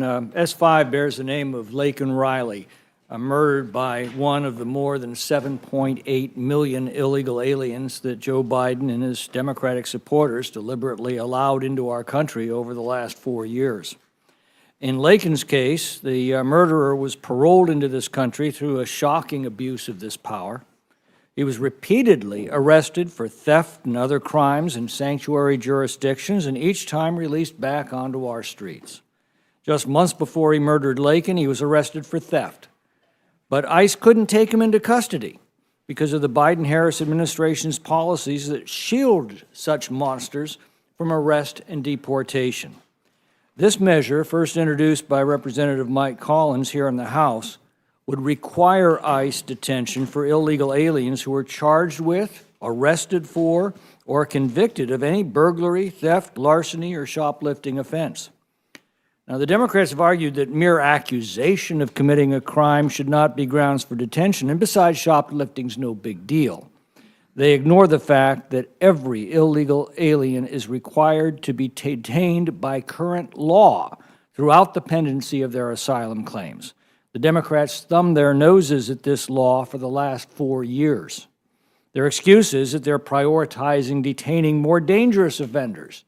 S5 bears the name of Laken Riley, murdered by one of the more than 7.8 million illegal aliens that Joe Biden and his Democratic supporters deliberately allowed into our country over the last 4 years. In Laken's case, the murderer was paroled into this country through a shocking abuse of this power. He was repeatedly arrested for theft and other crimes in sanctuary jurisdictions, and each time released back onto our streets. Just months before he murdered Laken, he was arrested for theft. But ICE couldn't take him into custody because of the Biden-Harris administration's policies that shield such monsters from arrest and deportation. This measure, first introduced by Representative Mike Collins here in the House, would require ICE detention for illegal aliens who are charged with, arrested for, or convicted of any burglary, theft, larceny, or shoplifting offense. Now, the Democrats have argued that mere accusation of committing a crime should not be grounds for detention, and besides, shoplifting's no big deal. They ignore the fact that every illegal alien is required to be detained by current law throughout the pendency of their asylum claims. The Democrats thumbed their noses at this law for the last 4 years. Their excuse is that they're prioritizing detaining more dangerous offenders.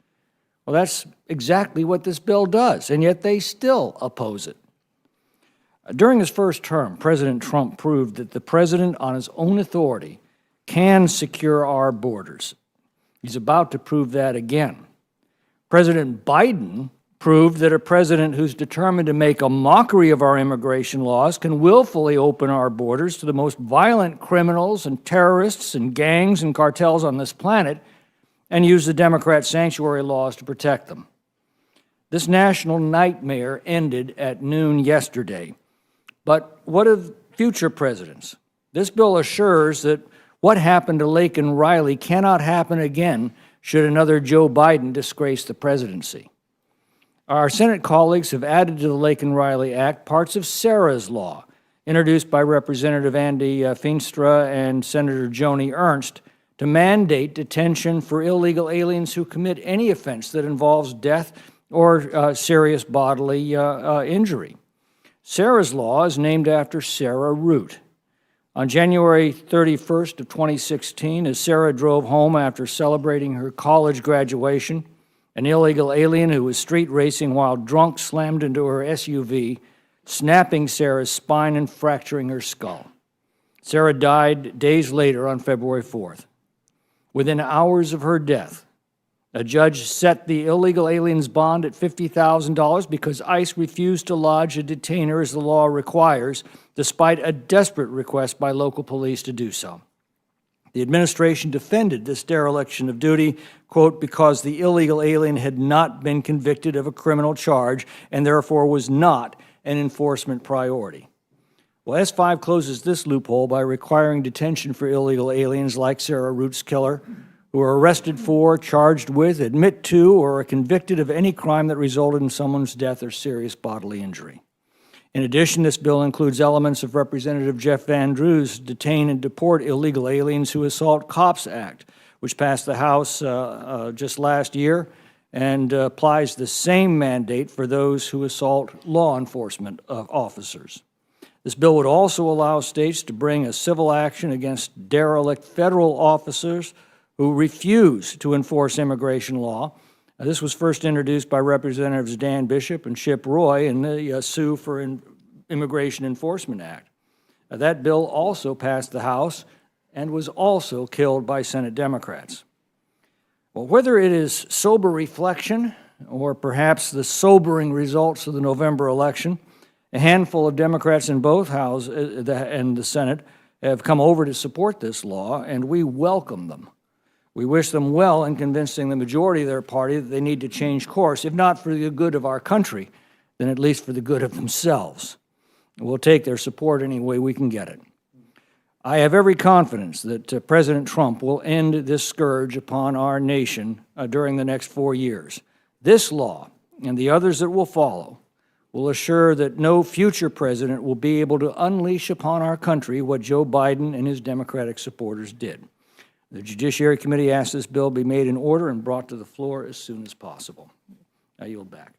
Well, that's exactly what this bill does, and yet they still oppose it. During his first term, President Trump proved that the president, on his own authority, can secure our borders. He's about to prove that again. President Biden proved that a president who's determined to make a mockery of our immigration laws can willfully open our borders to the most violent criminals and terrorists and gangs and cartels on this planet and use the Democrat sanctuary laws to protect them. This national nightmare ended at noon yesterday. But what of future presidents? This bill assures that what happened to Laken Riley cannot happen again should another Joe Biden disgrace the presidency. Our Senate colleagues have added to the Laken Riley Act parts of Sarah's Law, introduced by Representative Andy Feenstra and Senator Joni Ernst, to mandate detention for illegal aliens who commit any offense that involves death or serious bodily injury. Sarah's Law is named after Sarah Root. On January 31st of 2016, as Sarah drove home after celebrating her college graduation, an illegal alien who was street racing while drunk slammed into her SUV, snapping Sarah's spine and fracturing her skull. Sarah died days later on February 4th. Within hours of her death, a judge set the illegal alien's bond at $50,000 because ICE refused to lodge a detainer as the law requires, despite a desperate request by local police to do so. The administration defended this dereliction of duty, quote, because the illegal alien had not been convicted of a criminal charge and therefore was not an enforcement priority. Well, S5 closes this loophole by requiring detention for illegal aliens like Sarah Root's killer, who are arrested for, charged with, admit to, or are convicted of any crime that resulted in someone's death or serious bodily injury. In addition, this bill includes elements of Representative Jeff Van Drew's Detain and Deport Illegal Aliens Who Assault Cops Act, which passed the House just last year and applies the same mandate for those who assault law enforcement officers. This bill would also allow states to bring a civil action against derelict federal officers who refuse to enforce immigration law. This was first introduced by Representatives Dan Bishop and Chip Roy in the Sue for Immigration Enforcement Act. That bill also passed the House and was also killed by Senate Democrats. Well, whether it is sober reflection or perhaps the sobering results of the November election, a handful of Democrats in both houses and the Senate have come over to support this law, and we welcome them. We wish them well in convincing the majority of their party that they need to change course, if not for the good of our country, then at least for the good of themselves. We'll take their support any way we can get it. I have every confidence that President Trump will end this scourge upon our nation during the next 4 years. This law and the others that will follow will assure that no future president will be able to unleash upon our country what Joe Biden and his Democratic supporters did. The Judiciary Committee asks this bill be made in order and brought to the floor as soon as possible. I yield back.